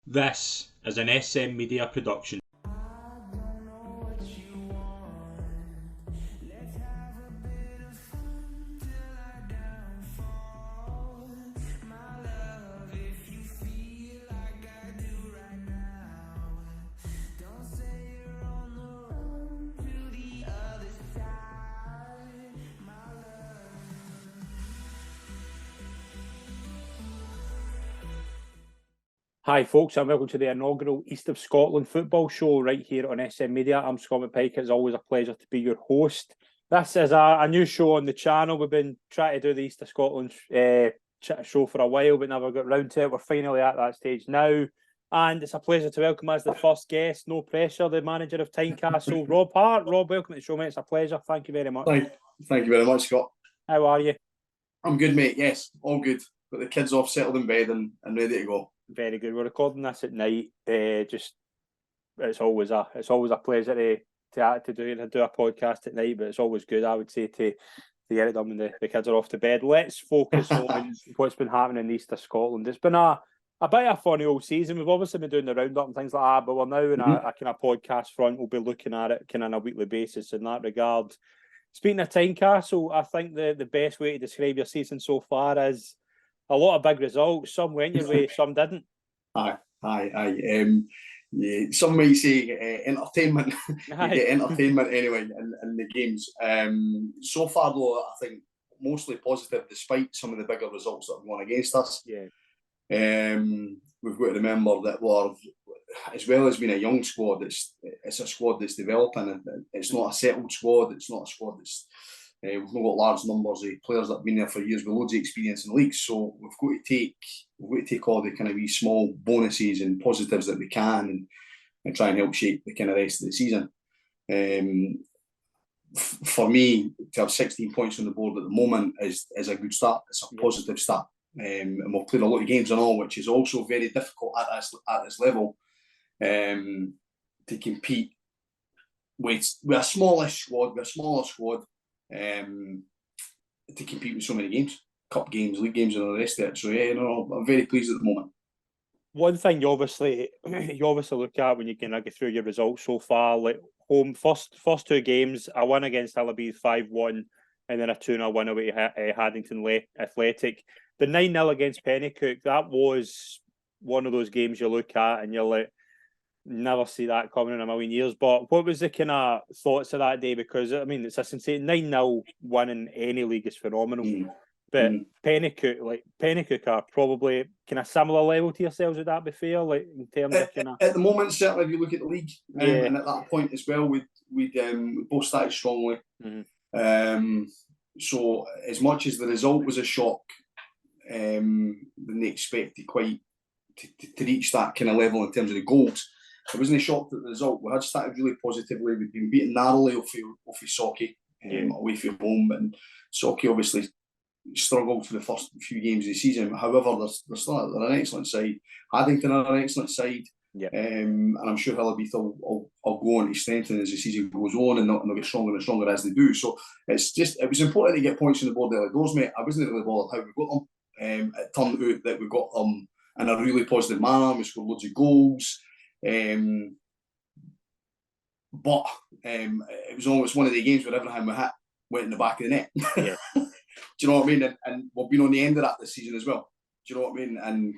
This is an SM Media production. Hi folks, and welcome to the inaugural East of Scotland football show right here on SM Media. I'm Scott McPike. It's always a pleasure to be your host. This is a new show on the channel. We've been trying to do the East of Scotland show for a while, but never got round to it. We're finally at that stage now. And it's a pleasure to welcome as the first guest, no pressure, the manager of Tynecastle, Rob Hart. Rob, welcome to the show, mate. It's a pleasure. Thank you very much. Thank you very much, Scott. How are you? I'm good, mate. Yes, all good. Got the kids off, settled in bed, and ready to go. Very good. We're recording this at night. It's always a pleasure to do a podcast at night, but it's always good, I would say, to get it done when the kids are off to bed. Let's focus on what's been happening in the East of Scotland. It's been a bit of a funny old season. We've obviously been doing the roundup and things like that, but we're now in a kind of podcast front. We'll be looking at it kind of on a weekly basis in that regard. Speaking of Tynecastle, I think the best way to describe your season so far is a lot of big results. Some went your way, some didn't. Aye. Yeah, some might say entertainment. You get entertainment anyway in the games. So far, though, I think mostly positive, despite some of the bigger results that have gone against us. Yeah. We've got to remember that we're, as well as being a young squad, it's a squad that's developing, and it's not a settled squad. It's not a squad that's we've not got large numbers of players that have been there for years with loads of experience in leagues. So we've got to take all the kind of wee small bonuses and positives that we can, and try and help shape the kind of rest of the season. For me, to have 16 points on the board at the moment is a good start. It's a positive start. And we've played a lot of games and all, which is also very difficult at this level to compete with a smaller squad, to compete with so many games, cup games, league games, and all the rest of it. So yeah, I'm very pleased at the moment. One thing you obviously look at when you can get through your results so far, like home first two games, a win against Allaby 5-1, and then a 2-0 win away to Haddington Athletic. The 9-0 against Pennycook, that was one of those games you look at and you're like, never see that coming in a million years. But what was the kind of thoughts of that day? Because I mean, it's a sincere 9-0 win in any league is phenomenal. But Pennycook are probably kind of similar level to yourselves. Would that be fair? Like in terms of kind of at the moment, certainly if you look at the league, and at that point as well, we both started strongly. So as much as the result was a shock, didn't expect quite to reach that kind of level in terms of the goals. I wasn't shocked at the result. We had started really positively. We'd been beaten narrowly off of Socky away from home, and Socky obviously struggled for the first few games of the season. However, they're an excellent side. Haddington are an excellent side. And I'm sure Hillabith will go on to strengthen as the season goes on, and they'll get stronger and stronger as they do. So it was important to get points on the board early doors, mate. I wasn't really bothered how we got them. It turned out that we got them in a really positive manner. We scored loads of goals. But it was almost one of the games where every time we hit went in the back of the net. Do you know what I mean? And we've been on the end of that this season as well. Do you know what I mean? And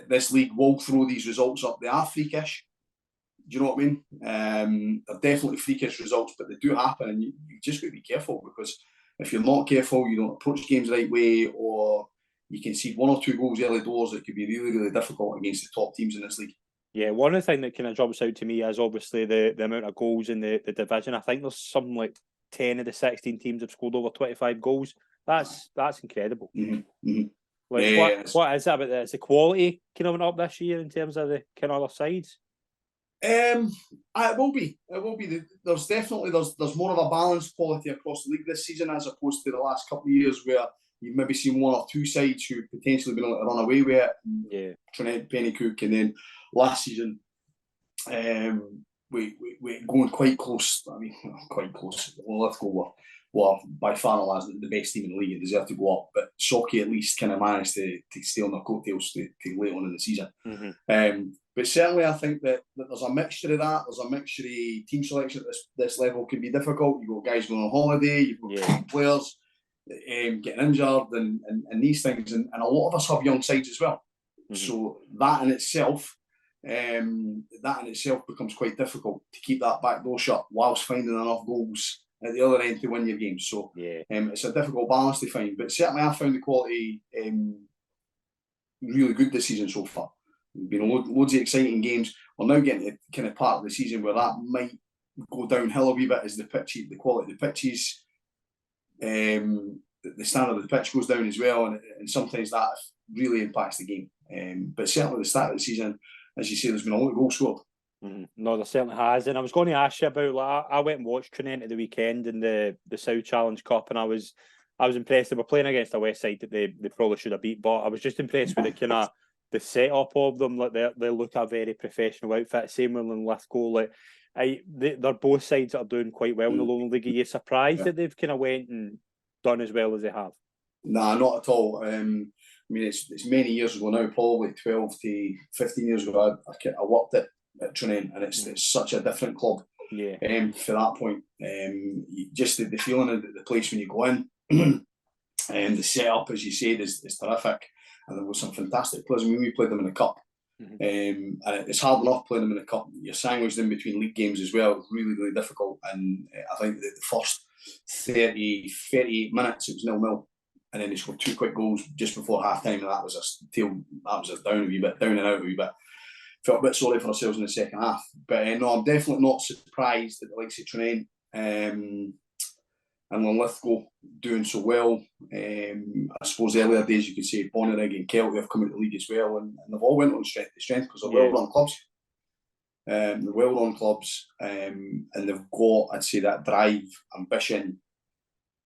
this league will throw these results up. They are freakish. Do you know what I mean? They're definitely freakish results, but they do happen, and you just got to be careful, because if you're not careful, you don't approach games the right way, or you can see 1 or 2 goals early doors. It could be really, really difficult against the top teams in this league. Yeah, one of the things that kind of jumps out to me is obviously the amount of goals in the division. I think there's something like 10 of the 16 teams have scored over 25 goals. That's incredible. Like, what is it about that? Is the quality kind of went up this year in terms of the kind of other sides? It will be. There's definitely more of a balanced quality across the league this season, as opposed to the last couple of years where you've maybe seen 1 or 2 sides who potentially been able to run away with it. Trinent, Pennycook, and then last season we going quite close. I mean, quite close. Well, let's go. well, by far and large the best team in the league and deserve to go up. But Socky at least kind of managed to stay on their coattails to late on in the season. But certainly I think that there's a mixture of that. There's a mixture of team selection at this level can be difficult. You've got guys going on holiday, you've got players getting injured and these things. And a lot of us have young sides as well. So that in itself becomes quite difficult to keep that back door shut whilst finding enough goals at the other end to win your games. So it's a difficult balance to find. But certainly I found the quality really good this season so far. There's been loads of exciting games. We're now getting to kind of part of the season where that might go downhill a wee bit as the quality of the pitches, the standard of the pitch goes down as well, and sometimes that really impacts the game. But certainly the start of the season, as you say, there's been a lot of goals scored. No, there certainly has. And I was going to ask you about, I went and watched Trinent at the weekend in the South Challenge Cup, and I was impressed. They were playing against a West side that they probably should have beat, but I was just impressed with the kind of the setup of them. Like they look a very professional outfit. Same with Lithgow. Like they're both sides that are doing quite well in the lower league. Are you surprised that they've kind of went and done as well as they have? Nah, not at all. I mean, it's many years ago now, probably 12 to 15 years ago. I worked at Trinent, and it's such a different club. For that point, just the feeling of the place when you go in, and the setup, as you said, is terrific. And there was some fantastic players. I mean, we played them in the cup, and it's hard enough playing them in the cup. You're sandwiched in between league games as well. Really, really difficult. And I think the first 38 minutes, it was 0-0. And then they scored 2 quick goals just before half time, and that was us down a wee bit, down and out a wee bit. Felt a bit sorry for ourselves in the second half. But no, I'm definitely not surprised that the likes of Trinent and Lithgow doing so well. I suppose earlier days you could say Bonnyrigg and Kelty have come into the league as well, and they've all went on strength to strength because they're well-run clubs. They're well-run clubs, and they've got, I'd say, that drive, ambition,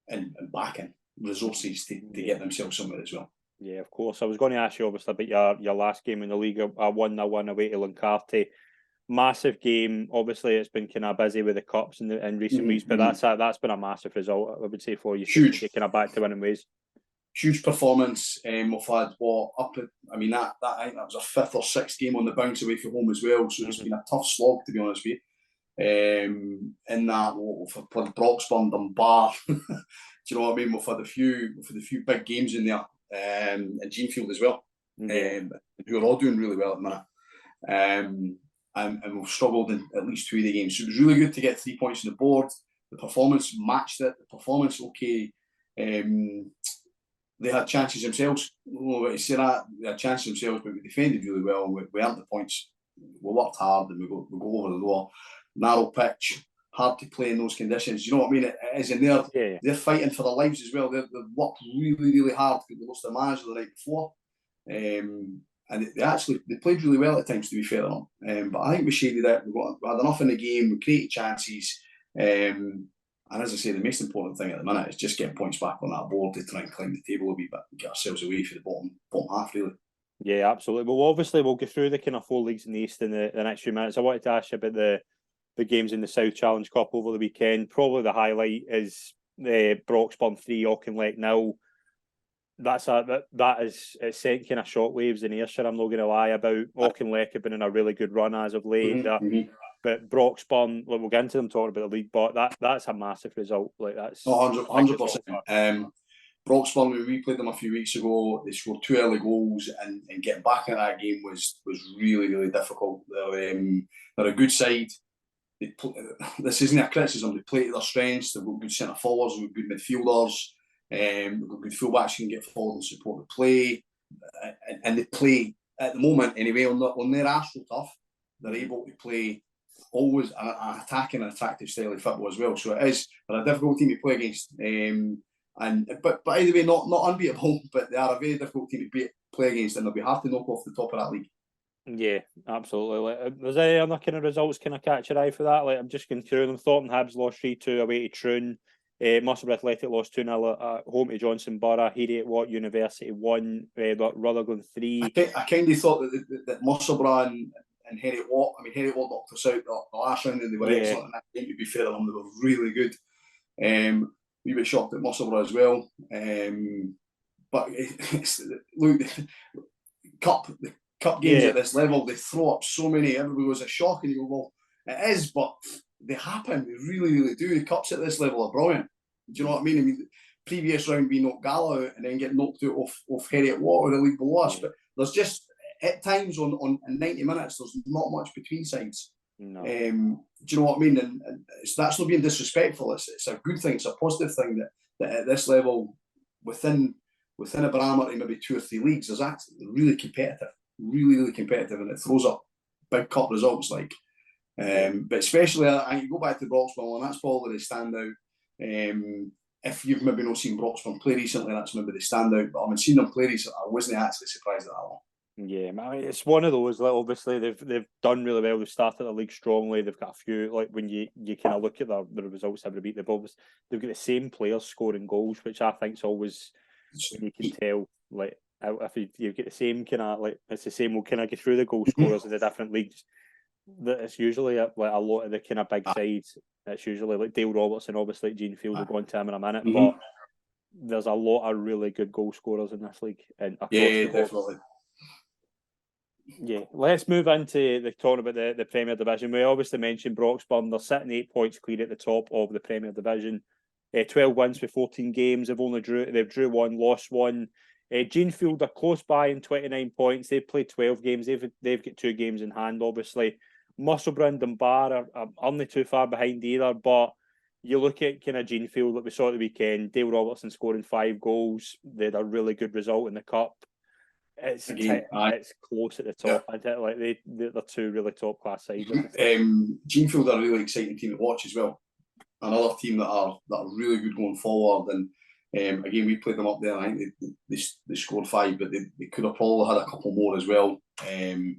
and backing resources to get themselves somewhere as well. Yeah, of course. I was going to ask you obviously about your last game in the league, a 1-1 away to Lancarty. Massive game. Obviously, it's been kind of busy with the cups in recent weeks, but that's been a massive result, I would say, for you. Huge. Kind of back to winning ways. Huge performance. We've had that I think that was our 5th or 6th game on the bounce away from home as well. So it's been a tough slog, to be honest with you. In that we've played Broxburn, Dunbar. Do you know what I mean? We've had a few big games in there, and Jeanfield as well, who are all doing really well at the minute. And we've struggled in at least 2 of the games. So it was really good to get 3 points on the board. The performance matched it. The performance, okay. They had chances themselves. I say that. They had chances themselves, but we defended really well. We earned the points. We worked hard, and we go over the door. Narrow pitch, hard to play in those conditions. You know what I mean? It is, and they're fighting for their lives as well. They've worked really, really hard to lost their manager the night before. And they played really well at times, to be fair enough. But I think we shaded it. We had enough in the game. We created chances. And as I say, the most important thing at the minute is just getting points back on that board to try and climb the table a wee bit and get ourselves away for the bottom half, really. Yeah, absolutely. Well, obviously, we'll go through the kind of 4 leagues in the East in the next few minutes. I wanted to ask you about the games in the South Challenge Cup over the weekend. Probably the highlight is the Broxburn 3, Auchinleck 0. It's sent kind of shockwaves in Ayrshire, I'm not going to lie about. Auchinleck have been in a really good run as of late. But Broxburn, we'll get into them talking about the league, but that's a massive result. Like that's 100%. Broxburn, we played them a few weeks ago. They scored 2 early goals, and getting back in that game was really, really difficult. They're a good side. This isn't a criticism. They play to their strengths. They've got good centre forwards. They've got good midfielders. They've got good fullbacks who can get forward and support the play. And they play at the moment anyway. On their AstroTurf, they're able to play always an attacking and attractive style of football as well. So they're a difficult team to play against. But either way, not unbeatable, but they are a very difficult team to play against, and they'll be hard to knock off the top of that league. Yeah, absolutely. Was there any other kind of results kind of catch your eye for that? Like, I'm just going through them. Thornton Hibs lost 3-2 away to Troon. Musselburgh Athletic lost 2-0 at home to Johnson Borough. Heriot Watt University won. Rutherglen 3. I kind of thought that Musselburgh and Heriot Watt. I mean, Heriot Watt knocked us out the last round, and they were excellent in that game. To be fair to them, they were really good. wee bit shocked at Musselburgh as well. But look, the cup games at this level, they throw up so many. Everybody goes, a shock, and you go, well, it is, but they happen. They really, really do. The cups at this level are brilliant. Do you know what I mean? Previous round we knocked Gala out and then get knocked out off Heriot Water, the league below us. But there's just at times on 90 minutes, there's not much between sides. No. Do you know what I mean? And that's not being disrespectful. It's a good thing. It's a positive thing that at this level, within a parameter, maybe 2 or 3 leagues, there's actually really competitive, and it throws up big cup results like. But especially, I go back to Broxwell, and that's probably the standout. If you've maybe not seen Broxwell play recently, that's maybe the standout. But I've seen them play recently. I wasn't actually surprised at that one. Yeah, I mean, it's one of those. Like, obviously, they've done really well. They've started the league strongly. They've got a few. Like when you kind of look at the results every week, they've got the same players scoring goals, which I think is always when you can tell. Like if you get the same kind of it's the same. We'll kind of get through the goal scorers in the different leagues. That it's usually a lot of the kind of big sides. It's usually like Dale Robertson, obviously Gene Field. We'll go into him in a minute, but there's a lot of really good goal scorers in this league and across the board. Definitely. Yeah, let's move into the talking about the Premier Division. We obviously mentioned Broxburn. They're sitting 8 points clear at the top of the Premier Division. 12 wins for 14 games. They've drew 1, lost 1. Genefield are close by in 29 points. They've played 12 games. They've got 2 games in hand, obviously. Musselburgh and Dunbar are only too far behind either, but you look at kind of Genefield that we saw at the weekend, Dale Robertson scoring 5 goals. They had a really good result in the Cup. It's close at the top. Yeah. Like they're 2 really top class sides. Genefield are a really exciting team to watch as well. Another team that are really good going forward. And again, we played them up there. I think they scored 5, but they could have probably had a couple more as well. They're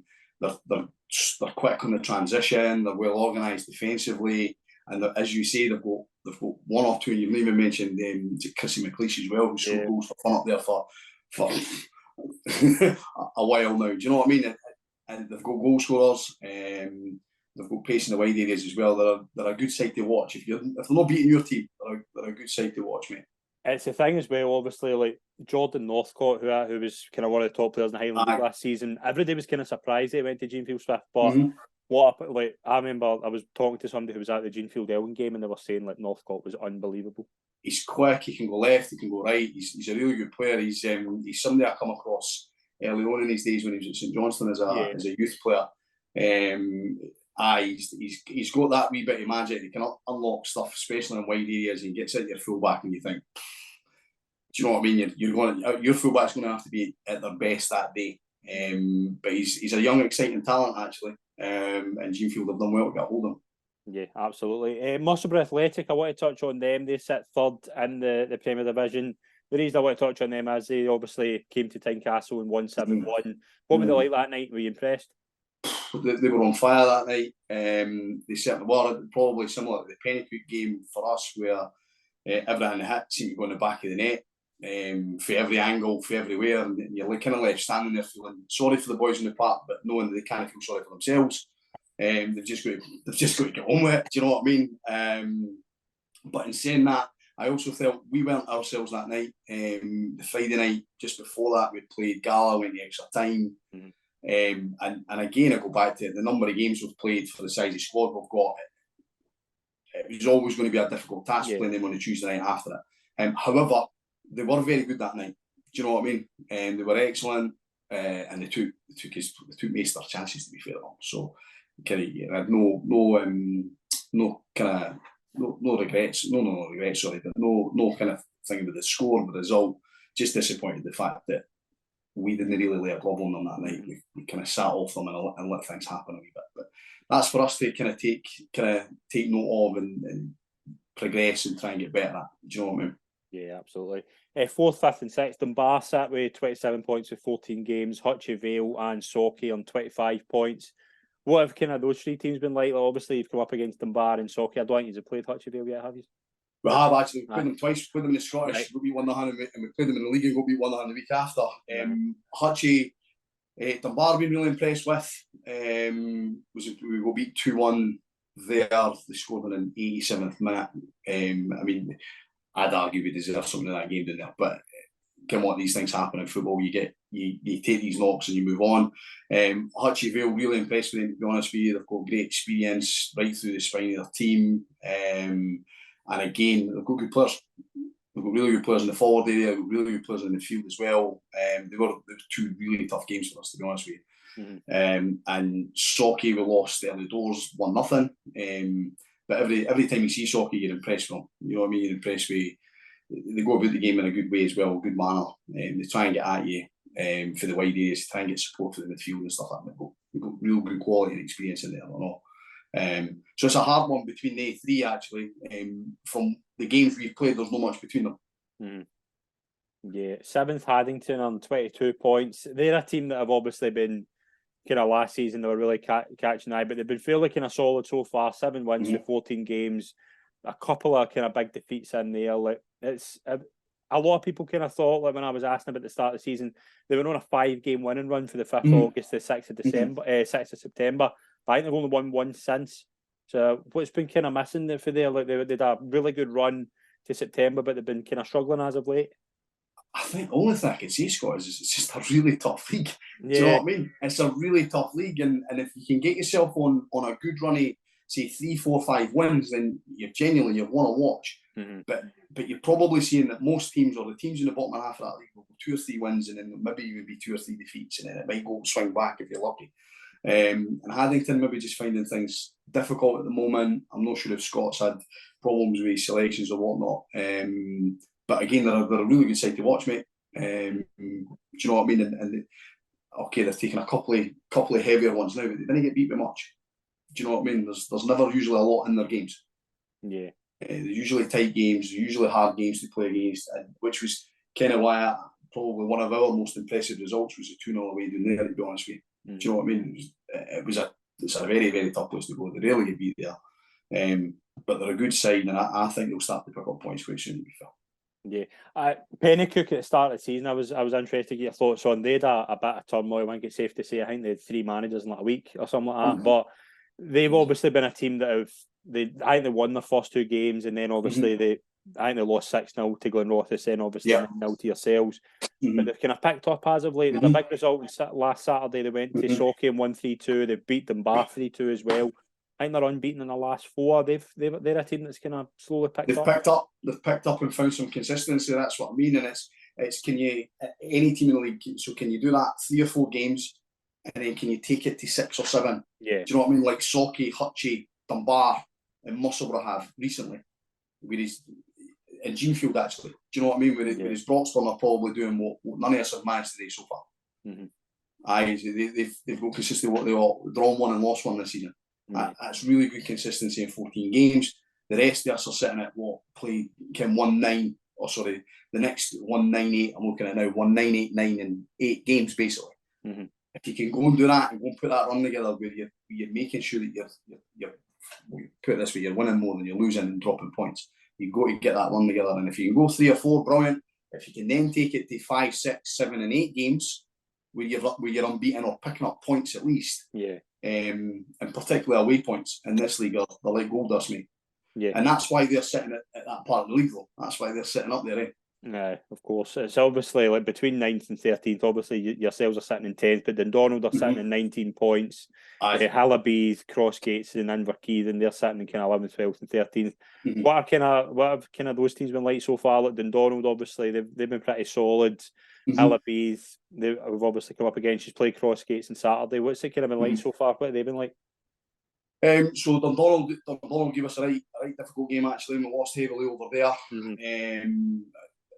quick on the transition. They're well organised defensively, and as you say, they've got 1 or 2. You've even mentioned Chrissy McLeish as well, who scored goals for fun up there for a while now. Do you know what I mean? And they've got goal scorers. They've got pace in the wide areas as well. They're a good side to watch. If they're not beating your team, they're a good side to watch, mate. It's the thing as well, obviously, like Jordan Northcott, who was kind of one of the top players in the Highland League last season. Everybody was kind of surprised they went to Genefield Swift, but I remember I was talking to somebody who was at the Genefield Elgin game, and they were saying like Northcott was unbelievable. He's quick. He can go left. He can go right. He's a really good player. He's somebody I come across early on in his days when he was at St Johnstone as a youth player. He's got that wee bit of magic. He can unlock stuff, especially in wide areas. And he gets out your fullback, and you think, do you know what I mean? Your fullback's going to have to be at their best that day. But he's a young, exciting talent actually. And Genefield have done well to get hold of him. Yeah, absolutely. Musselburgh Athletic, I want to touch on them. They sit 3rd in the Premier Division. The reason I want to touch on them is they obviously came to Tynecastle and won 7-1. What were they like that night? Were you impressed? They were on fire that night. They certainly were. Probably similar to the Pennycook game for us, where everything they hit seemed to go in the back of the net. For every angle, for everywhere, and you're kind of left standing there feeling sorry for the boys in the park, but knowing that they can't feel sorry for themselves. They've just got to get on with it. Do you know what I mean? But in saying that, I also felt we weren't ourselves that night. The Friday night just before that, we played Gala, went the extra time, and again I go back to the number of games we've played for the size of squad we've got. It was always going to be a difficult task playing them on a Tuesday night after it. However, they were very good that night. Do you know what I mean? They were excellent, and they took most of their chances, to be fair. So I had no regrets. No regrets. Sorry, but no kind of thing about the score, the result. Just disappointed the fact that we didn't really lay a glove on them that night. We kind of sat off them and let things happen a wee bit. But that's for us to kind of take note of and progress and try and get better at. Do you know what I mean? Yeah, absolutely. 4th, 5th and 6th, Dunbar sat with 27 points with 14 games. Hutchie Vale and Sauchie on 25 points. What have kind of those 3 teams been like? Well, obviously, you've come up against Dunbar and Sauchie. I don't think you've played Hutchie Vale yet, have you? We have actually played them twice. Played them in the Scottish, got beat 1-0, and we played them in the league and got beat 1-0 the week after. Hutchie, Dunbar, been really impressed with. We got beat 2-1 there. They scored in an 87th minute. I mean, I'd argue we deserve something in that game down there. But given what these things happen in football, you take these knocks and you move on. Hutchie Vale really impressed with them, to be honest with you. They've got great experience right through the spine of their team. And again, they've got good players. They've got really good players in the forward area, they've got really good players in the field as well. They were two really tough games for us, to be honest with you. And Socky, we lost early doors, 1-0. But every time you see Socky, you're impressed with them. You know what I mean? You're impressed with. They go about the game in a good way as well, good manner. They try and get at you for the wide areas, try and get support for the midfield and stuff like that. They've got real good quality and experience in there, I don't know. So it's a hard one between the three, actually. From the games we've played, there's not much between them. Yeah, 7th Haddington on 22 points. They're a team that have obviously been kind of last season, they were really catching eye, but they've been fairly kind of solid so far. 7 wins for 14 games. A couple of kind of big defeats in there. Like, it's a lot of people kind of thought, like when I was asking about the start of the season, they were on a 5-game winning run for the 5th of August, the 6th of December, 6th of September. But I think they've only won one since. So what's been kind of missing for there? Like they had a really good run to September, but they've been kind of struggling as of late. I think the only thing I can say, Scott, is it's just a really tough league. Yeah. Do you know what I mean? It's a really tough league, and if you can get yourself on a good run of, say, 3, 4, 5 wins, then you're one to watch. But you're probably seeing that most teams, or the teams in the bottom half of that league, will go 2 or 3 wins, and then maybe even be 2 or 3 defeats, and then it might go swing back if you're lucky. And Haddington maybe just finding things difficult at the moment. I'm not sure if Scott's had problems with his selections or whatnot. But again, they're a really good side to watch, mate. Do you know what I mean? And okay, they've taken a couple of heavier ones now, but they didn't get beat by much. Do you know what I mean? There's never usually a lot in their games. Yeah. They're usually tight games, they're usually hard games to play against, which was kind of why probably one of our most impressive results was a 2-0 away down there, to be honest with you. Do you know what I mean? It's a very, very tough place to go. They rarely get beat there. But they're a good side, and I think they'll start to pick up points quite soon, to be fair. Yeah, Pennycook at the start of the season, I was interested to get your thoughts on. They had a bit of turmoil. I think it's safe to say. I think they had 3 managers in like a week or something like that. But they've obviously been a team that I think they won their first 2 games, and then obviously I think they lost 6-0 to Glenrothes, and obviously 9-0 to yourselves. But they've kind of picked up as of late. They had a big result last Saturday. They went to Socky and won 3-2. They beat them Bath 3-2 as well. I think they're unbeaten in the last 4. They're a team that's kind of slowly picked up. They've picked up and found some consistency. That's what I mean. And it's can you, any team in the league, so can you do that 3 or 4 games, and then can you take it to 6 or 7? Yeah. Do you know what I mean? Like Socky, Hutchie, Dunbar, and Musselburgh have recently. Whereas in Genefield, actually, do you know what I mean? Whereas Broxburn are probably doing what none of us have managed to do so far. They've got consistently what they've drawn 1 and lost 1 this season. That's really good consistency in 14 games. The rest of us are sitting at play 1-9, or sorry, the next 1-9-8. I'm looking at now 1-9, 8-9 in 8 games basically. If you can go and do that and go and put that run together where you're making sure that you're put it this way, you're winning more than you're losing and dropping points. You've got to get that run together, and if you can go 3 or 4, brilliant. If you can then take it to 5, 6, 7, and 8 games where you're unbeaten or picking up points at least. Yeah. And particularly away points in this league are like gold dust, mate. Yeah. And that's why they're sitting at that part of the league, though. That's why they're sitting up there, eh? Yeah, of course. It's obviously like between 9th and 13th. Obviously, yourselves are sitting in 10th, but Dundonald are sitting in 19 points. Hallabees, Crossgates, and Inverkeith, and they're sitting in kind of 11th, 12th, and 13th. What have kind of those teams been like so far? Like Dundonald, obviously, they've been pretty solid. Hallabees, we've obviously come up against. She's played Crossgates on Saturday. What's it kind of been like so far? What have they been like? So Dundonald gave us a right difficult game actually. We lost heavily over there.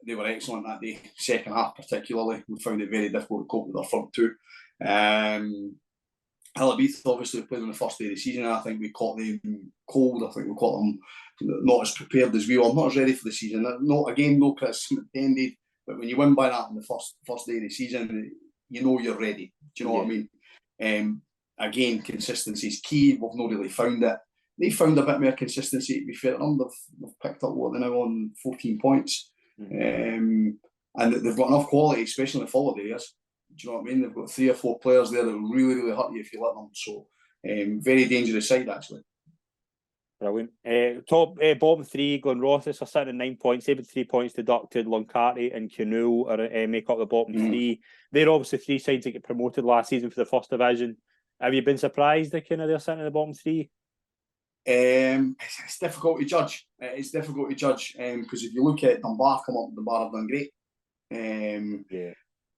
They were excellent that day, second half particularly. We found it very difficult to cope with their front 2. Hallabeath obviously played on the first day of the season, and I think we caught them cold. I think we caught them not as prepared as we were, not as ready for the season. No criticism intended, but when you win by that on the first day of the season, you know you're ready. Do you know what I mean? Again, consistency is key. We've not really found it. They found a bit more consistency, to be fair to them. They've picked up what they're now on 14 points. And they've got enough quality, especially in the forward areas. Do you know what I mean? They've got 3 or 4 players there that will really, really hurt you if you let them. So, very dangerous side, actually. Brilliant. Bottom three, Glenrothes are sitting at 9 points. They've had 3 points deducted. Luncarty and Canoe are make up the bottom three. They're obviously three sides that get promoted last season for the first division. Have you been surprised that they're sitting in the bottom three? It's difficult to judge. It's difficult to judge because if you look at Dunbar come up, Dunbar have done great.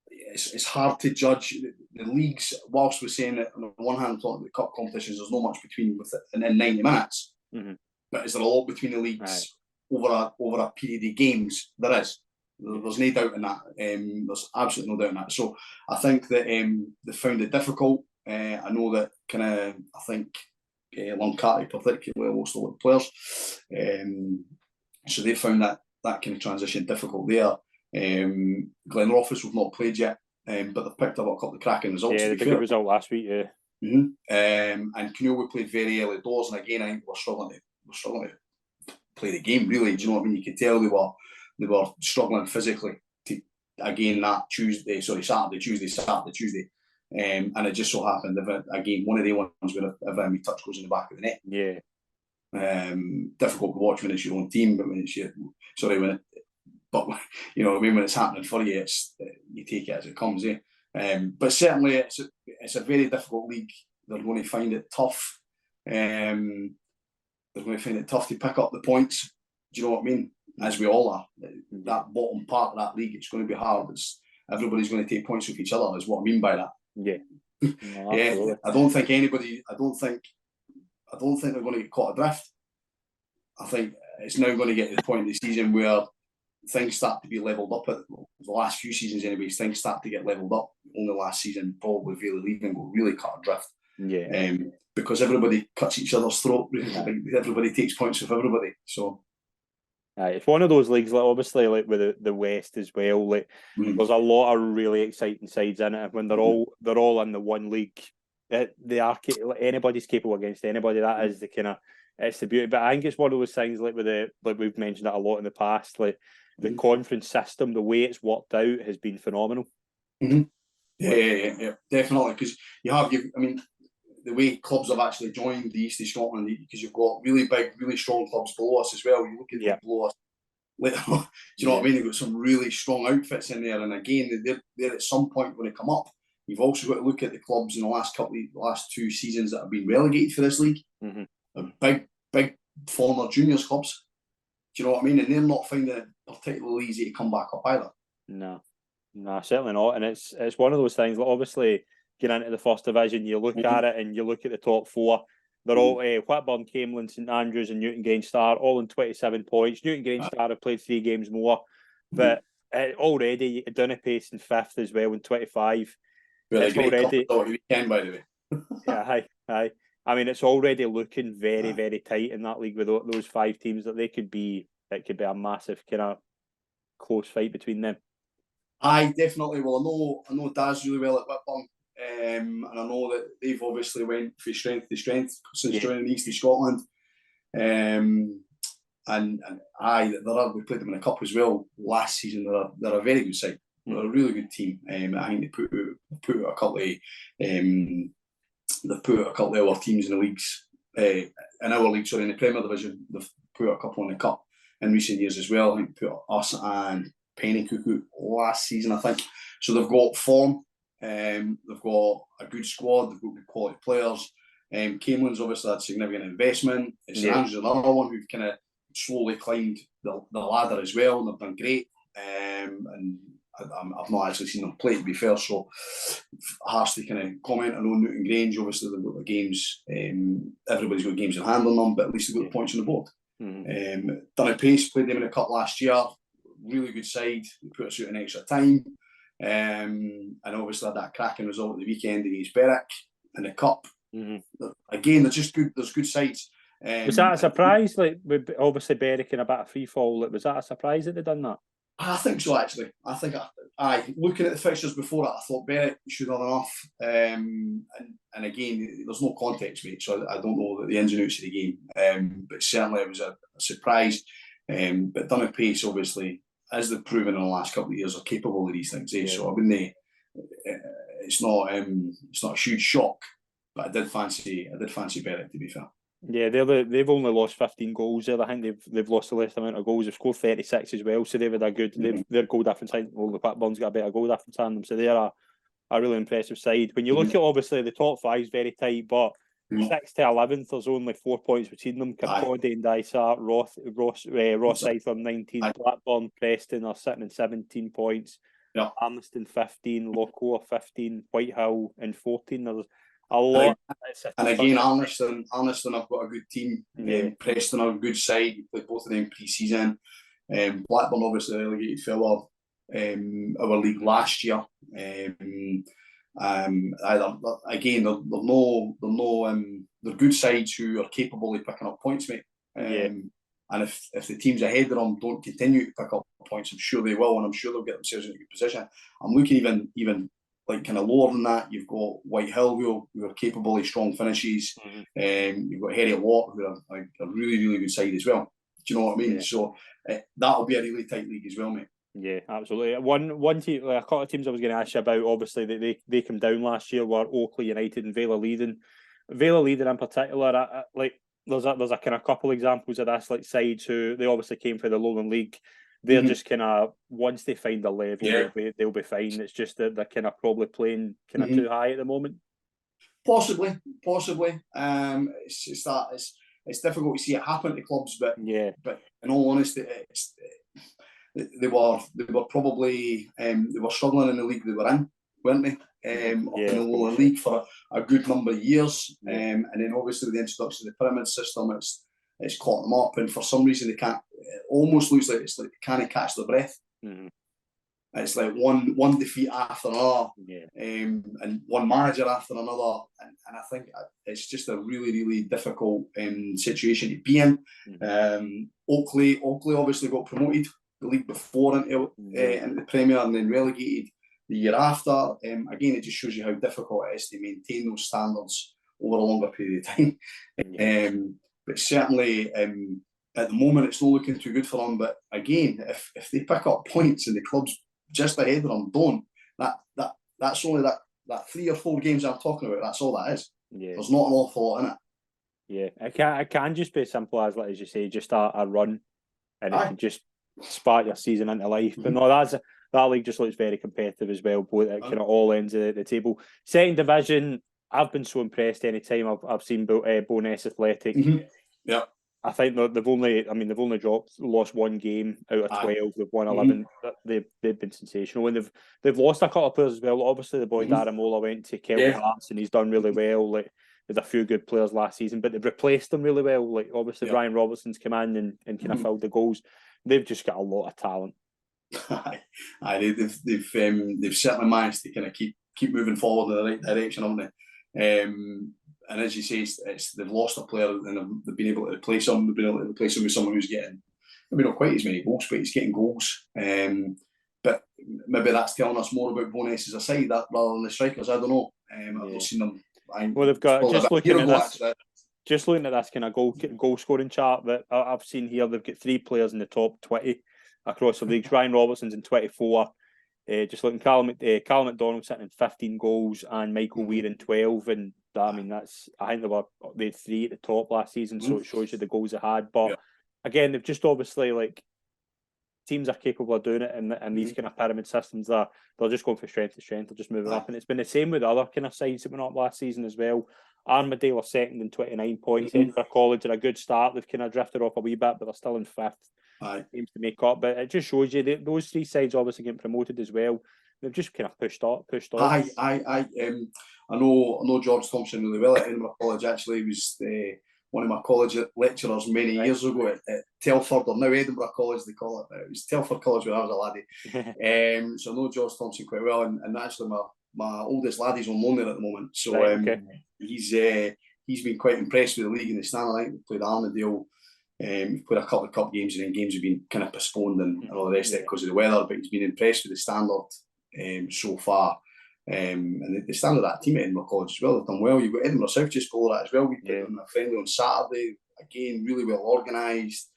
It's hard to judge the leagues. Whilst we're saying that on the one hand, talking about the cup competitions, there's not much between with it, and then 90 minutes. But is there a lot between the leagues over a period of games? There is. There's no doubt in that. There's absolutely no doubt in that. So I think that they found it difficult. I know that I think Luncarty particularly lost a lot of players. So they found that kind of transition difficult there. Glenrothes we've not played yet, but they've picked up a couple of cracking results. Yeah, they did a good result last week. Yeah. And Canoe we played very early doors, and again I think we're struggling to play the game. Really, do you know what I mean? You could tell they were struggling physically to again that Saturday, Tuesday. And it just so happened again one of the ones where if any touch goes in the back of the net. Yeah. Difficult to watch when it's your own team, but when it's but you know, I mean, when it's happening for you, you take it as it comes. But certainly, it's a very difficult league. They're going to find it tough. They're going to find it tough to pick up the points. Do you know what I mean? As we all are. That bottom part of that league, it's going to be hard. Everybody's going to take points with each other. Is what I mean by that. Yeah. No, yeah. I don't think they're going to get caught adrift. I think it's now going to get to the point of the season where things start to be levelled up. At the last few seasons, anyways, things start to get levelled up. Only last season, probably really leaving will really cut adrift. Yeah. Because everybody cuts each other's throat. Everybody takes points with everybody. So. It's one of those leagues, like obviously, like with the West as well. Like there's a lot of really exciting sides in it. And when they're all in the one league, anybody's capable against anybody. That is the kind of it's the beauty. But I think it's one of those things like we've mentioned that a lot in the past. Like the conference system, the way it's worked out has been phenomenal. Yeah, definitely. Because I mean, the way clubs have actually joined the East of Scotland, because you've got really big, really strong clubs below us as well. You look at below us. Do you know what I mean? They've got some really strong outfits in there, and again, they're at some point going to come up. You've also got to look at the clubs in the last 2 seasons that have been relegated for this league. Big former juniors clubs. Do you know what I mean? And they're not finding it particularly easy to come back up either. No, certainly not. And it's one of those things. Like obviously, getting into the first division, you look at it and you look at the top 4. They're all Whitburn, Camelin, St Andrews, and Newton Grange Star, all on 27 points. Newton Grange Star have played 3 games more, but already Dunipace in 5th as well in 25. Really great already weekend, by the way. Aye. I mean, it's already looking very, very tight in that league with those 5 teams. That it could be a massive kind of close fight between them. Aye, definitely. Well, I know Daz really well at Whitburn. And I know that they've obviously went from strength to strength since joining the East of Scotland. And we played them in a cup as well last season. They're a very good side. They're a really good team. I think they put out a couple of they've put out a couple of our teams in the leagues. In the Premier Division, they've put out a couple in the cup in recent years as well. I think they put us and Penny Cuckoo last season, I think. So they've got form. They've got a good squad. They've got good quality players. Camelin's obviously had significant investment. St Andrews is another one who've kind of slowly climbed the ladder as well, and they've done great. And I've not actually seen them play, to be fair, so harsh to kind of comment. I know Newton Grange, obviously they've got the games. Everybody's got games in hand on them, but at least they've got the points on the board. Tynecastle played them in a cup last year. Really good side. They put us out in extra time. And obviously had that cracking result at the weekend against Berwick in the cup. Again, they're just good. There's good sides. Was that a surprise? Like, obviously Berwick in a bit of free fall. Was that a surprise that they done that? I think so, actually. I think looking at the fixtures before that, I thought Berwick should have enough. And again, there's no context, mate, so I don't know the ins and outs of the game. But certainly it was a surprise. But Tynecastle, obviously, as they've proven in the last couple of years, are capable of these things. So I wouldn't. It's not a huge shock, but I did fancy Berwick, to be fair. Yeah, they've only lost 15 goals there. I think they've lost the least amount of goals. They've scored 36 as well, so they've had a good. Their goal difference. I think the Blackburn's got a better goal difference on them, so they're a really impressive side. When you look at obviously the top five is very tight, but 6th to 11th, there's only 4 points between them. Kirkcaldy and Dysart, Rosyth on 19, Blackburn, Preston are sitting in 17 points. Yeah. Armiston 15, Lochoa 15, Whitehill in 14. There's a lot. And again, Armiston have got a good team. Yeah. Preston are a good side. We played both of them pre-season. Blackburn obviously relegated fell our league last year. They're good sides who are capable of picking up points, mate. And if the teams ahead of them don't continue to pick up points, I'm sure they will, and I'm sure they'll get themselves in a good position. I'm looking even like kind of lower than that. You've got Whitehill who are capable of strong finishes. You've got Heriot Watt who are a really, really good side as well. Do you know what I mean? Yeah. So that'll be a really tight league as well, mate. Yeah, absolutely. One team, a couple of teams I was going to ask you about, obviously that they came down last year were Oakley United and Vale of Leiden. Vale of Leiden in particular, there's a kind of couple examples of this, like sides who they obviously came for the Lowland League. They're just kind of, once they find a level, they'll be fine. It's just that they're kind of probably playing kind of too high at the moment. Possibly. It's difficult to see it happen to clubs, but in all honesty, they were probably they were struggling in the league they were in, weren't they? In the Lowland League for a good number of years, and then obviously with the introduction of the pyramid system, it's caught them up, and for some reason they can't. It almost looks like they can't catch their breath. It's like one defeat after another, and one manager after another, and I think it's just a really, really difficult situation to be in. Oakley obviously got promoted the league before into the Premier and then relegated the year after. Again, it just shows you how difficult it is to maintain those standards over a longer period of time. But certainly, at the moment, it's not looking too good for them. But again, if they pick up points and the clubs just ahead of them don't, that's only that 3 or 4 games I'm talking about. That's all that is. There's not an awful lot in it. Yeah, it can just be as simple as you say, just a run, and it can just spark your season into life. But no, that league just looks very competitive as well, both at kind of all ends of the table. Second division, I've been so impressed any time I've seen Bo'ness Athletic. Yeah, I think they've only lost 1 game out of 12. They've won 11. They've been sensational, and they've lost a couple of players as well. Obviously, the boy Darren Mola went to Kelvin Hearts, and he's done really well. Like, there's a few good players last season, but they've replaced them really well. Like, obviously, Brian Robertson's come in and kind of filled the goals. They've just got a lot of talent. They've certainly managed to kind of keep moving forward in the right direction, haven't they? And as you say, they've lost a player and they've been able to replace him. They've been able to replace him with someone who's getting maybe not quite as many goals, but he's getting goals. But maybe that's telling us more about Bo'ness as a side rather than the strikers. I don't know. I've not seen them. Well, they've got just looking at this kind of goal scoring chart that I've seen here. They've got 3 players in the top 20 across the league. Ryan Robertson's in 24. Just looking, Callum McDonald sitting in 15 goals and Michael Weir in 12. And I mean, I think they had 3 at the top last season, so it shows you the goals they had. But again, they've just obviously, like, teams are capable of doing it, and these kind of pyramid systems, they're just going from strength to strength. They're just moving up, and it's been the same with other kind of sides that went up last season as well. Armadale are second in 29 points. Edinburgh College are a good start. They've kind of drifted off a wee bit, but they're still in 5th. Games to make up, but it just shows you that those 3 sides obviously getting promoted as well. They've just kind of pushed off. I know George Thompson really well at Edinburgh College. Actually, he was one of my college lecturers many years ago at Telford, or now Edinburgh College they call it. It was Telford College when I was a laddie. So I know George Thompson quite well, and actually my oldest lad is on loan there at the moment. So he's been quite impressed with the league and the standard. I think we played Armadale. We've played a couple of cup games, and then games have been kind of postponed and all the rest of it because of the weather. But he's been impressed with the standard so far, and the standard of that team at Edinburgh College as well. They've done well. You've got Edinburgh South just below that as well. We played them a friendly on Saturday. Again, really well organised.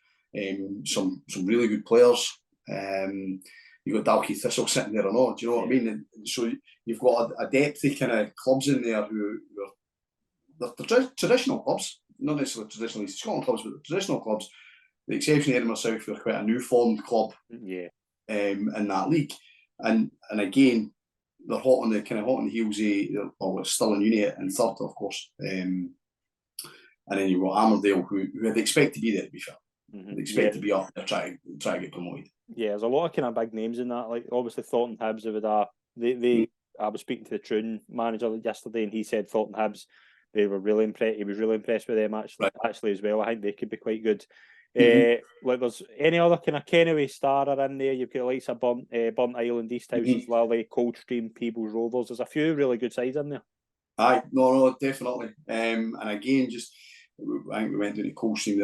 Some really good players. You've got Dalkeith Thistle sitting there and all. Do you know what I mean? And so you've got a depth of kind of clubs in there who are they're traditional clubs. not necessarily traditional East Scotland clubs, but the traditional clubs. The exception of Edinburgh South were quite a new formed club in that league, and again they're hot on the heels of well, it's still in uni in third, of course, and then you've got Armerdale who had expect to be there, to be fair. They expect to be up there, try to get promoted. Yeah, there's a lot of kind of big names in that. Like obviously Thornton Hibs I was speaking to the Troon manager yesterday, and he said Thornton Hibs, they were really impressed. He was really impressed with them actually as well. I think they could be quite good. Like there's any other kind of Kennaway Star in there. You've got the likes of Burnt Island, East Houses, Lily, Coldstream, Peebles, Rovers. There's a few really good sides in there. Aye, no, definitely. And again, just I think we went down to Coldstream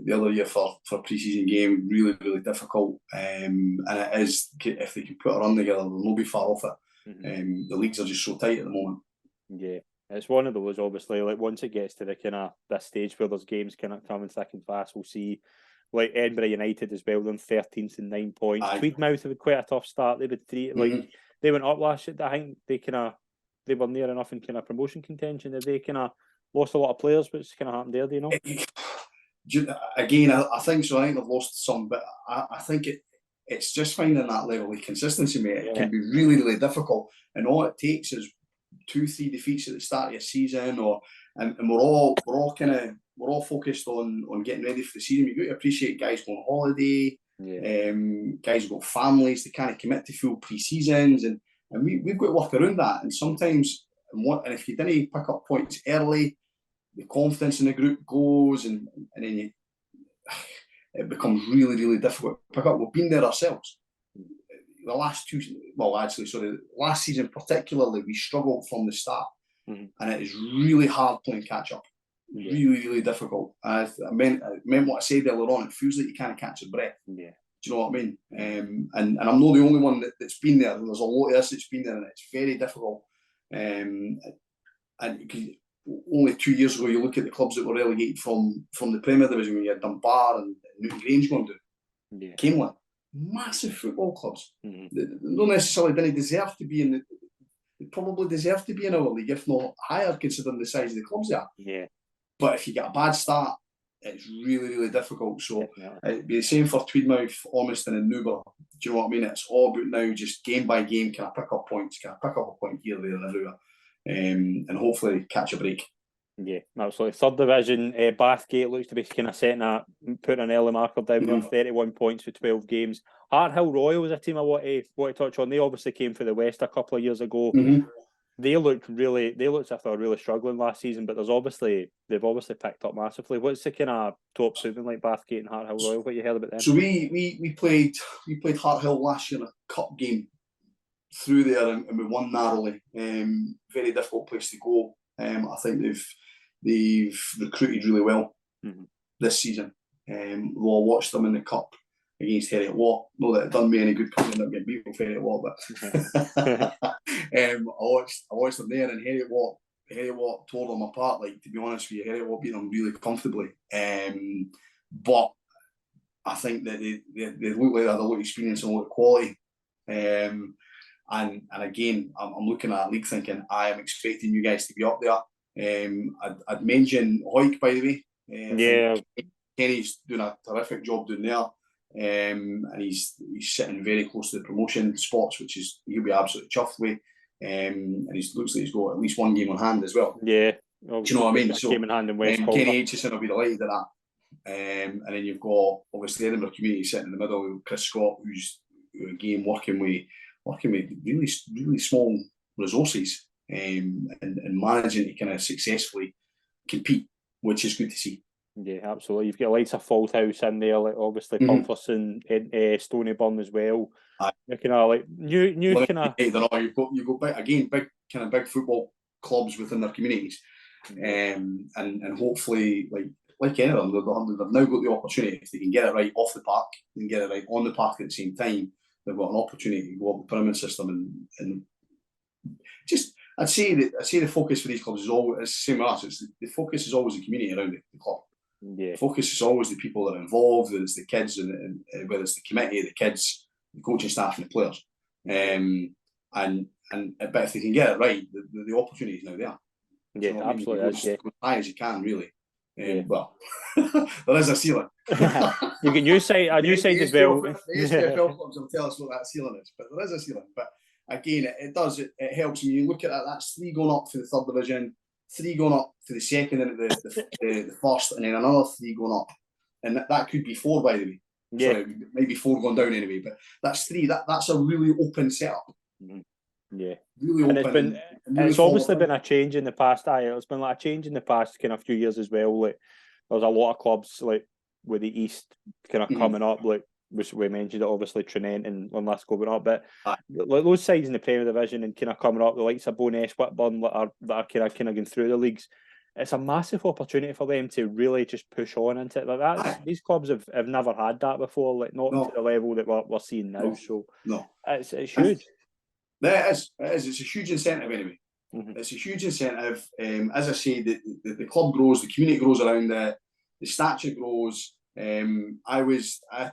the other year for a pre-season game. Really, really difficult. And it is, if they can put a run together, they'll not be far off it. The leagues are just so tight at the moment. Yeah. It's one of those, obviously, like once it gets to the kind of this stage where there's games kind of coming thick and fast, we'll see like Edinburgh United as well, them 13th and 9 points. Aye. Tweedmouth had quite a tough start. They had three, like they went up last year. I think they were near enough in kind of promotion contention. That they kind of lost a lot of players. What's kind of happened there? Do you know? Again, I think so. I think they've lost some, but I think it's just finding that level of consistency, mate. It can be really, really difficult, and all it takes is 2-3 defeats at the start of your season, and we're all focused on getting ready for the season. You've got to appreciate guys going on holiday, guys have got families, they can't commit to full pre-seasons, and we've got to work around that. And sometimes, and if you didn't pick up points early, the confidence in the group goes, and then it becomes really, really difficult to pick up. We've been there ourselves. Last season particularly, we struggled from the start, and it is really hard playing catch up. Really, really difficult. I meant what I said earlier on. It feels like you can't catch your breath. Do you know what I mean? And I'm not the only one that's been there. There's a lot of us that's been there, and it's very difficult. And only 2 years ago, you look at the clubs that were relegated from the Premier Division, when you had Dunbar and Newton Grange going down. Camelot. Massive football clubs. They don't necessarily didn't deserve to be in they probably deserve to be in our league, if not higher, considering the size of the clubs they are. But if you get a bad start, it's really, really difficult. So it'd be the same for Tweedmouth, Ormiston and Newborough. Do you know what I mean? It's all about now just game by game, can I pick up points? Can I pick up a point here, there and everywhere? And hopefully catch a break. Yeah, absolutely. Third division, Bathgate looks to be kind of putting an early marker down there, 31 points for 12 games. Harthill Royal is a team I want to touch on. They obviously came for the West a couple of years ago. They looked as if they were really struggling last season, but they've obviously picked up massively. What's the kind of top two like Bathgate and Harthill Royal? What you heard about them? So we played Harthill last year in a cup game through there, and we won narrowly. Very difficult place to go. I think they've recruited really well this season. Well, I watched them in the cup against Heriot Watt. Not that it done me any good coming up getting beat with Heriot Watt, but I watched them there, and Heriot Watt tore them apart. Like, to be honest with you, Heriot Watt beat them really comfortably. But I think that they look like they had a lot of experience and a lot of quality. And again, I'm looking at that league thinking, I am expecting you guys to be up there. I'd mention Hoyk, by the way. Kenny's doing a terrific job down there, and he's sitting very close to the promotion spots, which is he'll be absolutely chuffed with. And he looks like he's got at least one game on hand as well. Yeah, do you know what I mean? So game in hand in West Kenny Aitchison will be delighted at that. And then you've got obviously Edinburgh Community sitting in the middle with Chris Scott, who's again working with really, really small resources, and managing to kind of successfully compete, which is good to see. Yeah, absolutely. You've got lights of Falthouse in there, like obviously Pumperson, Stonyburn as well. You're kind of like new kind of. You've got big football clubs within their communities, and hopefully like any of them, they've now got the opportunity, if they can get it right off the park, they can get it right on the park at the same time. They've got an opportunity to go up the pyramid system, and just I'd say the focus for these clubs is always the same as us. The focus is always the community around the club. The focus is always the people that are involved, whether it's the kids and whether it's the committee, the kids, the coaching staff, and the players. But if they can get it right, the opportunity is now there. Yeah, absolutely. Go as high as you can, really. Well, there is a ceiling. You get new side, a new side as well. The SPFL clubs will tell us what that ceiling is, but there is a ceiling. But again, it helps when you look at that. That's 3 going up for the 3rd division, 3 going up for the 2nd, and the 1st, and then another 3 going up, and that could be 4, by the way. Yeah. Sorry, maybe 4 going down anyway, but that's 3. That's a really open setup. Yeah, really and open. It's obviously been a change in the past. It's been like a change in the past kind of few years as well. Like there's a lot of clubs like with the East kind of coming up. Like we mentioned it, obviously Trinent and Linlithgow going up, but like those sides in the Premier Division and kind of coming up, the likes of Bowness, Whitburn that are kind of going through the leagues. It's a massive opportunity for them to really just push on into it. Like these clubs have never had that before, like not to the level that we're seeing now. It's huge. It is. It's a huge incentive anyway. It's a huge incentive. As I say, the club grows, the community grows around it, the stature grows. I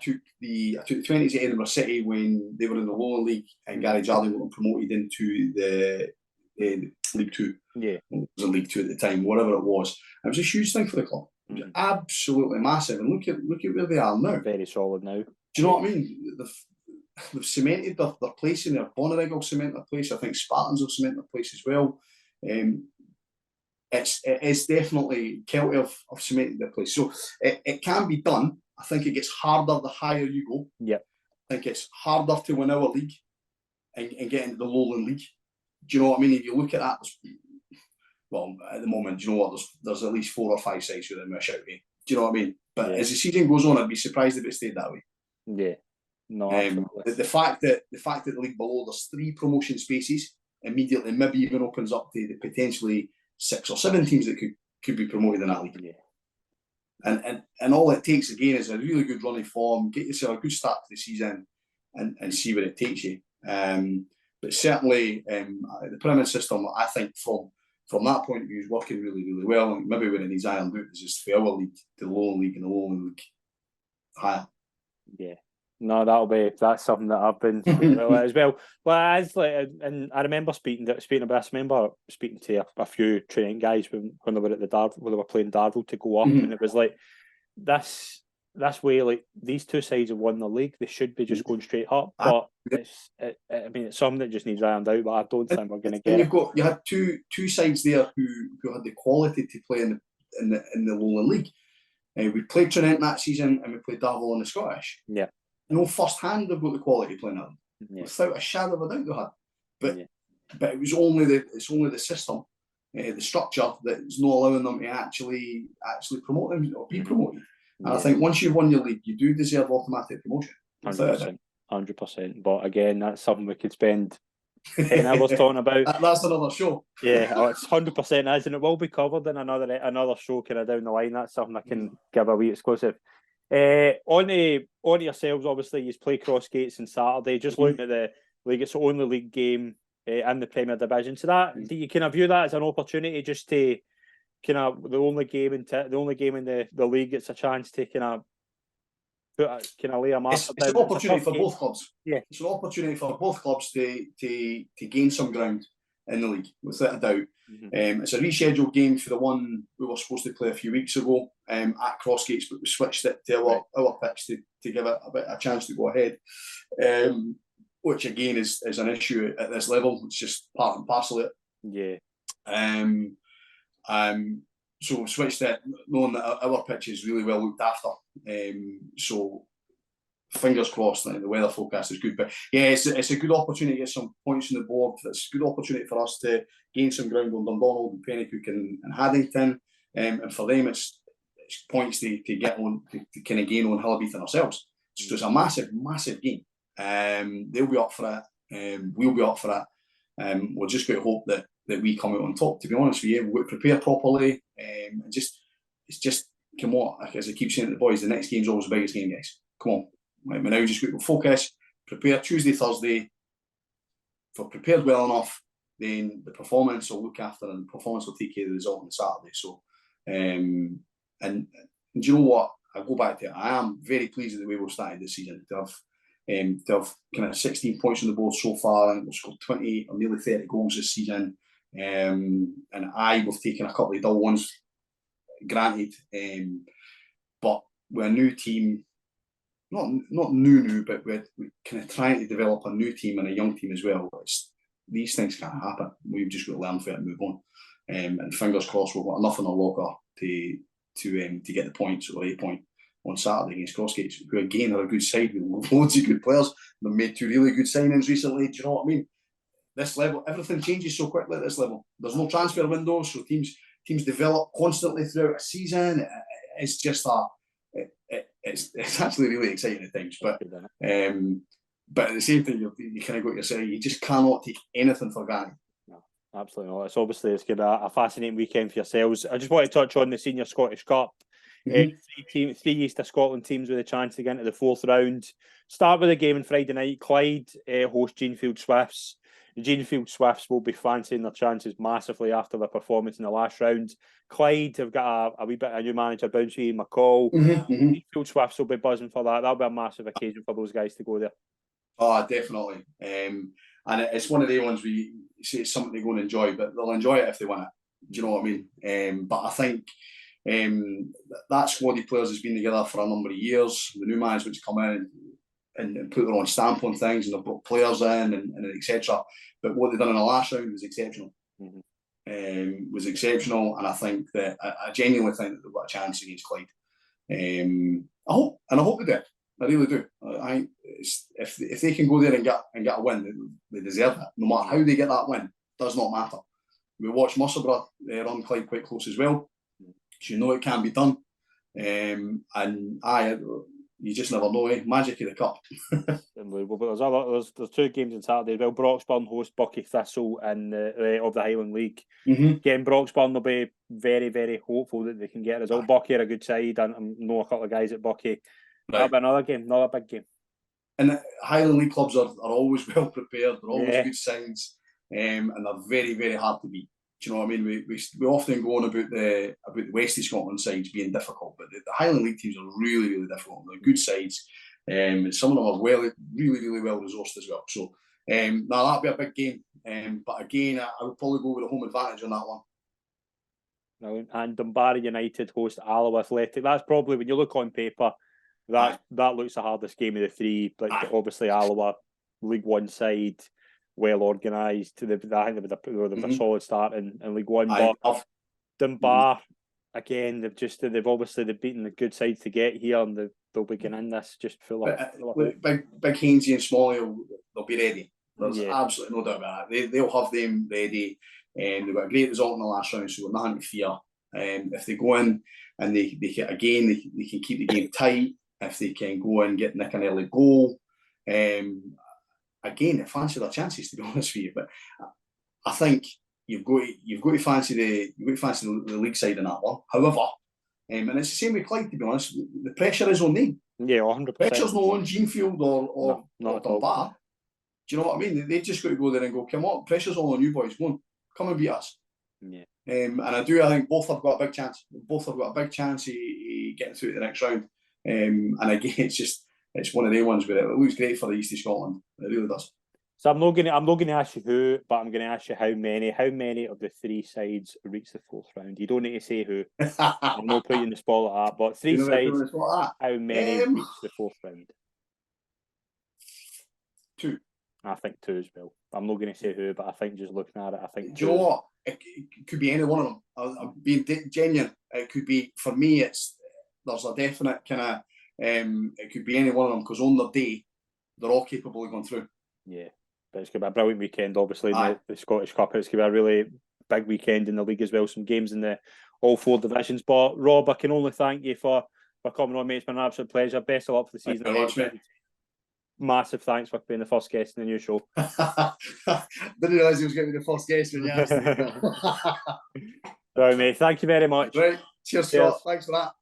took the 20s to Edinburgh City when they were in the lower league, and Gary Jardine got promoted into the League Two. Yeah, it was a League Two at the time, whatever it was. It was a huge thing for the club. It was absolutely massive. And look at where they are now. Very solid now. Do you know what I mean? They've cemented their place in there. Bonnyrigg will cement their place. I think Spartans will cement their place as well. It is definitely Kelty have cemented their place. So it can be done. I think it gets harder the higher you go. Yeah. I think it's harder to win our league and get into the Lowland League. Do you know what I mean? If you look at that, well, at the moment, do you know what? There's at least 4 or 5 sides within my shout. Do you know what I mean? But as the season goes on, I'd be surprised if it stayed that way. Yeah. No, the fact that the league below there's 3 promotion spaces immediately maybe even opens up to the potentially 6 or 7 teams that could be promoted in that league. Yeah. And all it takes again is a really good running form, get yourself a good start to the season, and see where it takes you. But certainly the pyramid system, I think from that point of view, is working really, really well. And maybe when it needs iron boot is just for our league, the Lowland League and the Lowland League higher. Yeah. No, that's something that I've been as well. Well, as like, and I remember speaking about this. I remember speaking to a few training guys when they were at when they were playing Darvel to go up, and it was like this way. Like these 2 sides have won the league, they should be just going straight up. But it's something that just needs ironed out. But I don't think we're going to get. And you had two sides there who had the quality to play in the Lowland League. We played Trinent that season, and we played Darvel in the Scottish. Yeah. You know, first hand they've got the quality playing at them, without a shadow of a doubt they had. But it's only the system, the structure that's not allowing them to actually promote them or be promoted. And I think once you've won your league, you do deserve automatic promotion. 100%. But again, that's something we could spend 10 hours talking about. That's another show. Yeah, it's 100% is, and it will be covered in another show kind of down the line. That's something I can give a wee exclusive. On to yourselves, obviously, you play Cross Gates on Saturday. Just looking at the league, it's the only league game in the Premier Division. So do you kind of view that as an opportunity just to kind of the only game in the league? It's a chance to kind of lay a mark. It's an opportunity for both clubs. Yeah, it's an opportunity for both clubs to gain some ground in the league, without a doubt. It's a rescheduled game for the one we were supposed to play a few weeks ago at Crossgates, but we switched it to our pitch to give it a chance to go ahead, which again is an issue at this level. It's just part and parcel of it. Yeah. So we switched it, knowing that our pitch is really well looked after. So fingers crossed that the weather forecast is good. But yeah, it's a good opportunity to get some points on the board. It's a good opportunity for us to gain some ground on Dundonald and Pennycook and Haddington. And for them, it's points to get on, to kind of gain on Hillabith and ourselves. So it's a massive, massive game. They'll be up for it. We'll be up for it. We're just going to hope that we come out on top, to be honest with you. We'll prepare properly. It's just, come on, as I keep saying to the boys, the next game's always the biggest game, guys. Come on. Right, we're now just going to focus, prepare Tuesday, Thursday. If we're prepared well enough, then the performance will look after, and the performance will take care of the result on Saturday. So, and do you know what? I'll go back to it. I am very pleased with the way we've started this season. To have kind of 16 points on the board so far, and we've scored 20 or nearly 30 goals this season. And we've taken a couple of dull ones. granted, but with a new team, not new, but we're kind of trying to develop a new team and a young team as well. These things can't happen. We've just got to learn from it and move on. And fingers crossed, we've got enough in our locker to get the points or a point on Saturday against Crossgates, who again are a good side with loads of good players. They've made 2 really good signings recently. Do you know what I mean? This level, everything changes so quickly at this level. There's no transfer window, so teams develop constantly throughout a season. It's just it's actually really exciting at times. But at the same time, you kind of got to say you just cannot take anything for granted. No, absolutely not. It's going to be a fascinating weekend for yourselves. I just want to touch on the Senior Scottish Cup. Mm-hmm. 3 East of Scotland teams with a chance to get into the 4th round. Start with a game on Friday night. Clyde host Jeanfield Swifts. The Jeanfield Swifts will be fancying their chances massively after their performance in the last round. Clyde have got a wee bit of a new manager, Bouncy McCall. Jeanfield Swifts will be buzzing for that. That'll be a massive occasion for those guys to go there. Oh, definitely. And it's one of the ones we say it's something to go and enjoy, but they'll enjoy it if they win it. Do you know what I mean? But I think that squad of players has been together for a number of years. The new management's come in and put their own stamp on things, and they've brought players in and etc. But what they've done in the last round was exceptional. And I think that I genuinely think that they've got a chance against Clyde. I hope they do. I really do. If they can go there and get a win, they deserve it. No matter how they get that win, does not matter. We watched Musselburgh run Clyde quite close as well. So you know it can be done. You just never know, eh? Magic of the cup. Unbelievable. But there's 2 games on Saturday. Well, Broxburn host Buckie Thistle in of the Highland League. Again, Broxburn will be very, very hopeful that they can get a result. Buckie are a good side, and I know a couple of guys at Buckie. That'll be another game, another big game. And Highland League clubs are always well prepared. They're always good sides, and they're very, very hard to beat. Do you know what I mean? We often go on about the West of Scotland sides being difficult, but the Highland League teams are really, really difficult. They're good sides, and some of them are really, really well resourced as well. So now that'll be a big game. But again, I would probably go with a home advantage on that one. And Dunbarry United host Alloa Athletic. That's probably, when you look on paper, that looks the hardest game of the 3. But obviously Alloa, League One side, well organised. I think they were a solid start in League One. But Dunbar, again, they've obviously beaten the good sides to get here, and they'll be getting in this just full of big Hainsey and Smalley, they'll be ready. There's absolutely no doubt about that. They'll have them ready, and they've got a great result in the last round, so we've nothing to fear. If they go in and they can keep the game tight. If they can go and get Nick an early goal, again, they fancy their chances, to be honest with you. But I think you've got to fancy the league side in that one. However, and it's the same with Clyde, to be honest. The pressure is on them. Yeah, 100%. Pressure's not on Jeanfield or Dunbar. Do you know what I mean? They just got to go there and go, come on, pressure's all on you boys. Go on, come and beat us. Yeah. And I think both have got a big chance. Both have got a big chance of getting through to the next round. And again, it's one of the ones where it looks great for the East of Scotland. It really does. So I'm not going to ask you who, but I'm going to ask you how many. How many of the 3 sides reach the 4th round? You don't need to say who. I'm not putting you in the spot like that. But 3 sides, how many reach the 4th round? 2. I think 2 as well. I'm not going to say who, but I think just looking at it, I think. Do you know what? It could be any one of them. I'm being genuine. It could be, for me, there's a definite kind of, it could be any one of them, because on their day, they're all capable of going through. Yeah, but it's going to be a brilliant weekend, obviously, the Scottish Cup. It's going to be a really big weekend in the league as well. Some games in all 4 divisions. But Rob, I can only thank you for coming on, mate. It's been an absolute pleasure. Best of luck for the season ahead. Massive thanks for being the first guest in the new show. Didn't realise he was going to be the first guest when you asked me. Right, mate. Thank you very much. Right. Cheers, Scott. Thanks for that.